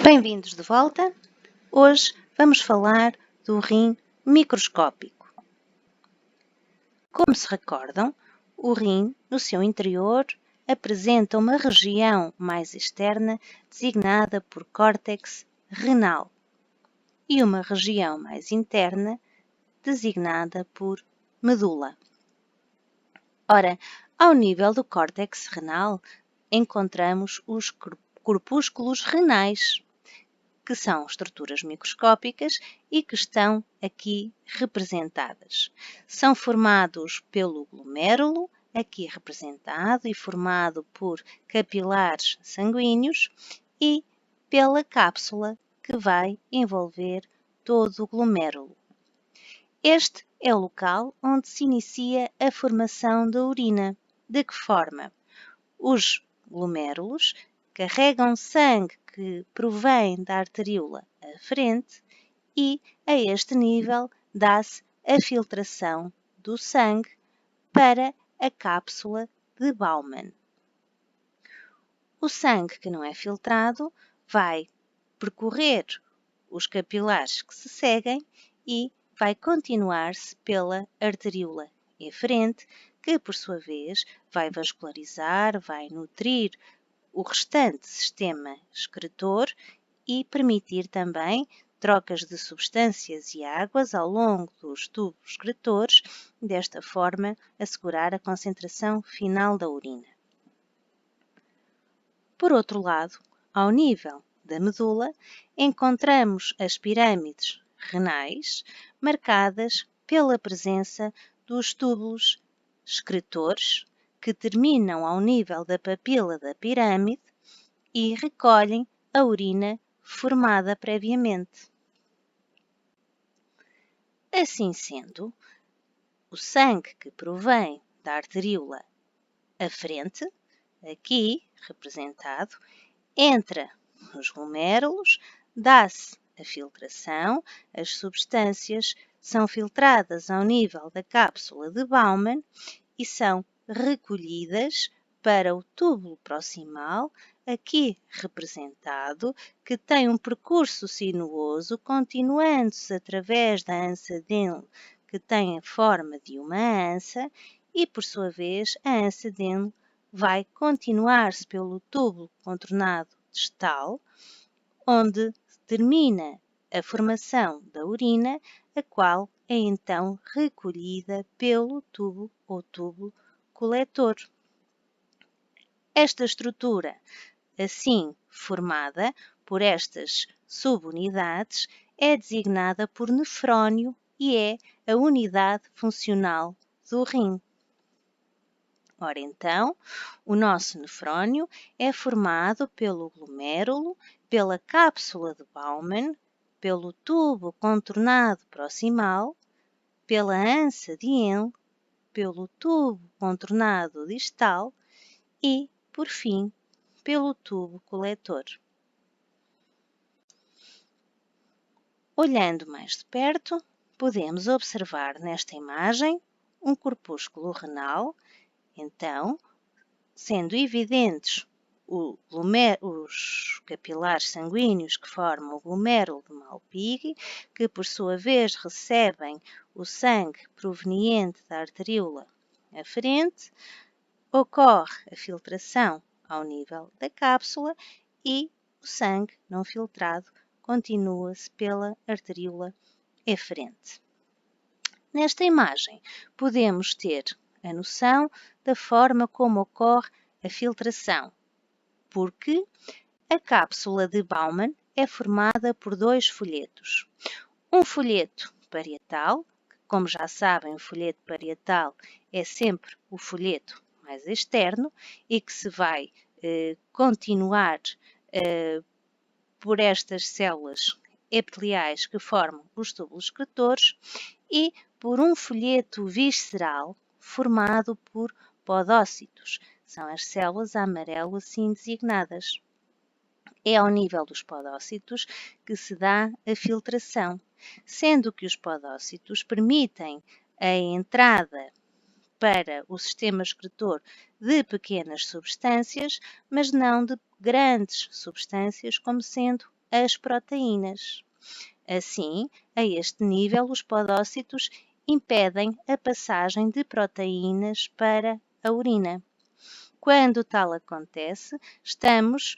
Bem-vindos de volta. Hoje vamos falar do rim microscópico. Como se recordam, o rim, no seu interior, apresenta uma região mais externa designada por córtex renal e uma região mais interna designada por medula. Ora, ao nível do córtex renal, encontramos os corpúsculos renais, que são estruturas microscópicas e que estão aqui representadas. São formados pelo glomérulo, aqui representado e formado por capilares sanguíneos, e pela cápsula que vai envolver todo o glomérulo. Este é o local onde se inicia a formação da urina. De que forma? Os glomérulos carregam sangue que provém da arteríola aferente e, a este nível, dá-se a filtração do sangue para a cápsula de Bowman. O sangue que não é filtrado vai percorrer os capilares que se seguem e vai continuar-se pela arteríola eferente, que, por sua vez, vai vascularizar, vai nutrir o restante sistema excretor e permitir também trocas de substâncias e águas ao longo dos tubos excretores, desta forma assegurar a concentração final da urina. Por outro lado, ao nível da medula, encontramos as pirâmides renais marcadas pela presença dos túbulos excretores que terminam ao nível da papila da pirâmide e recolhem a urina formada previamente. Assim sendo, o sangue que provém da arteríola aferente, aqui representado, entra nos glomérulos, dá-se a filtração, as substâncias são filtradas ao nível da cápsula de Bowman e são recolhidas para o túbulo proximal, aqui representado, que tem um percurso sinuoso continuando-se através da ansa Denle, que tem a forma de uma ansa, e por sua vez a ansa Denle vai continuar-se pelo túbulo contornado distal, onde termina a formação da urina, a qual é então recolhida pelo tubo ou túbulo coletor. Esta estrutura, assim formada por estas subunidades, é designada por nefrónio e é a unidade funcional do rim. Ora então, o nosso nefrónio é formado pelo glomérulo, pela cápsula de Bowman, pelo tubo contornado proximal, pela ansa de Henle, pelo tubo contornado distal e, por fim, pelo tubo coletor. Olhando mais de perto, podemos observar nesta imagem um corpúsculo renal, então, sendo evidentes os capilares sanguíneos que formam o glomérulo de Malpighi, que por sua vez recebem o sangue proveniente da arteríola aferente, ocorre a filtração ao nível da cápsula e o sangue não filtrado continua-se pela arteríola eferente. Nesta imagem, podemos ter a noção da forma como ocorre a filtração, porque a cápsula de Bowman é formada por dois folhetos. Um folheto parietal, que, como já sabem, o folheto parietal é sempre o folheto mais externo e que se vai continuar por estas células epiteliais que formam os túbulos excretores e por um folheto visceral formado por podócitos. São as células amarelo assim designadas. É ao nível dos podócitos que se dá a filtração, sendo que os podócitos permitem a entrada para o sistema excretor de pequenas substâncias, mas não de grandes substâncias, como sendo as proteínas. Assim, a este nível, os podócitos impedem a passagem de proteínas para a urina. Quando tal acontece, estamos,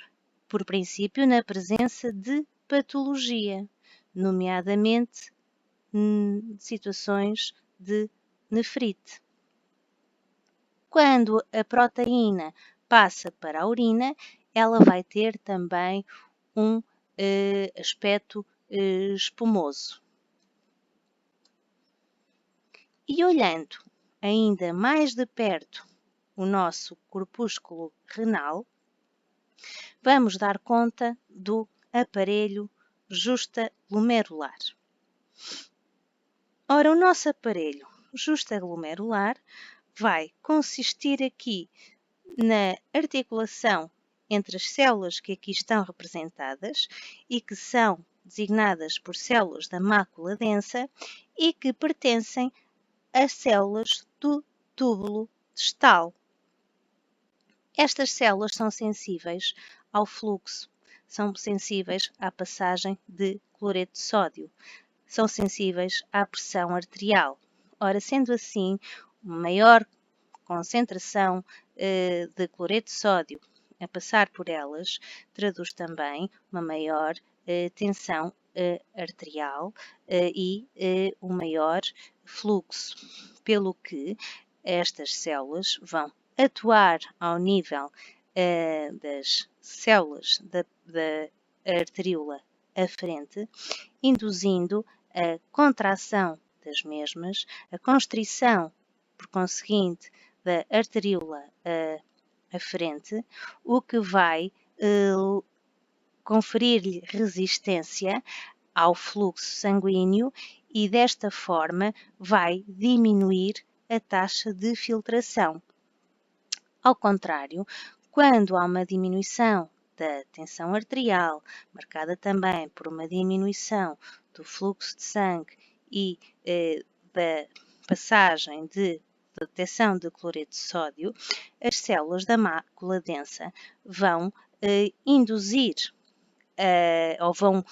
por princípio, na presença de patologia, nomeadamente situações de nefrite. Quando a proteína passa para a urina, ela vai ter também um aspecto espumoso. E olhando ainda mais de perto o nosso corpúsculo renal, vamos dar conta do aparelho justaglomerular. Ora, o nosso aparelho justaglomerular vai consistir aqui na articulação entre as células que aqui estão representadas e que são designadas por células da mácula densa e que pertencem às células do túbulo distal. Estas células são sensíveis ao fluxo, são sensíveis à passagem de cloreto de sódio, são sensíveis à pressão arterial. Ora, sendo assim, uma maior concentração de cloreto de sódio a passar por elas traduz também uma maior tensão arterial e um maior fluxo, pelo que estas células vão atuar ao nível das células da arteríola aferente, induzindo a contração das mesmas, a constrição, por conseguinte, da arteríola aferente, o que vai conferir-lhe resistência ao fluxo sanguíneo e desta forma vai diminuir a taxa de filtração. Ao contrário, quando há uma diminuição da tensão arterial, marcada também por uma diminuição do fluxo de sangue e da passagem de detecção de cloreto de sódio, as células da mácula densa vão induzir ou vão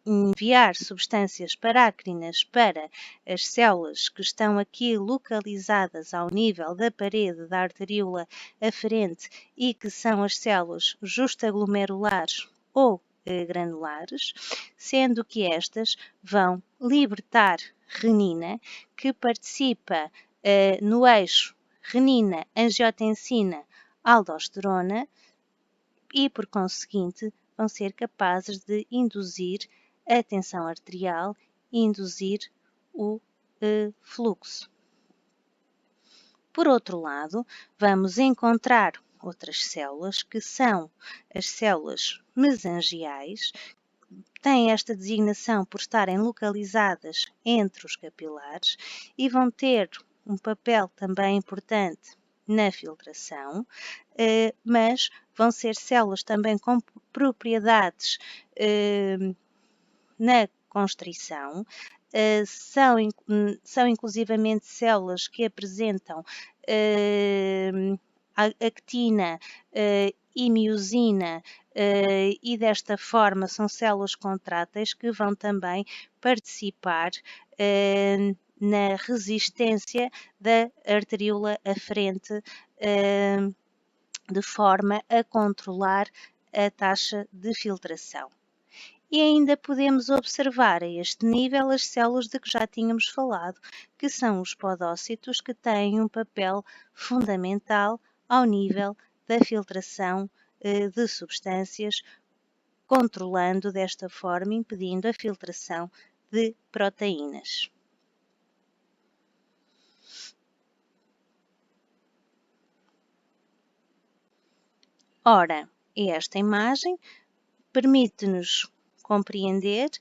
enviar substâncias parácrinas para as células que estão aqui localizadas ao nível da parede da arteríola aferente e que são as células justaglomerulares ou granulares, sendo que estas vão libertar renina, que participa no eixo renina-angiotensina-aldosterona e, por conseguinte, vão ser capazes de induzir a tensão arterial e induzir o fluxo. Por outro lado, vamos encontrar outras células que são as células mesangiais, têm esta designação por estarem localizadas entre os capilares e vão ter um papel também importante na filtração, mas vão ser células também com propriedades na constrição, são inclusivamente células que apresentam actina e miosina e desta forma são células contráteis que vão também participar na resistência da arteríola aferente de forma a controlar a taxa de filtração. E ainda podemos observar a este nível as células de que já tínhamos falado, que são os podócitos, que têm um papel fundamental ao nível da filtração de substâncias, controlando desta forma, impedindo a filtração de proteínas. Ora, esta imagem permite-nos compreender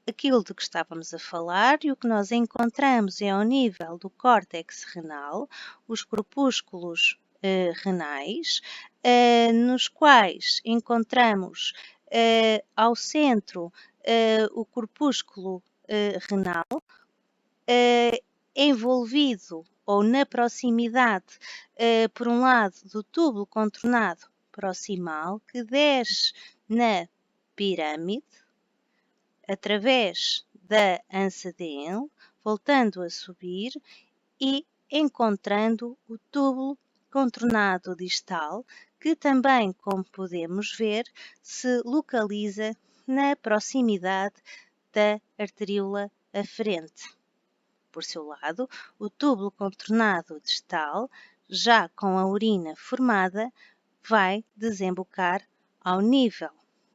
aquilo de que estávamos a falar, e o que nós encontramos é ao nível do córtex renal, os corpúsculos renais, nos quais encontramos ao centro o corpúsculo renal, envolvido ou na proximidade, por um lado, do túbulo contornado proximal que desce na pirâmide, através da ança dele, voltando a subir e encontrando o túbulo contornado distal, que também, como podemos ver, se localiza na proximidade da arteríola aferente. Por seu lado, o túbulo contornado distal, já com a urina formada, vai desembocar ao nível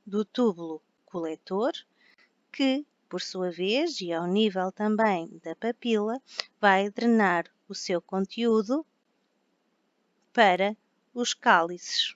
do túbulo coletor, que, por sua vez, e ao nível também da papila, vai drenar o seu conteúdo para os cálices.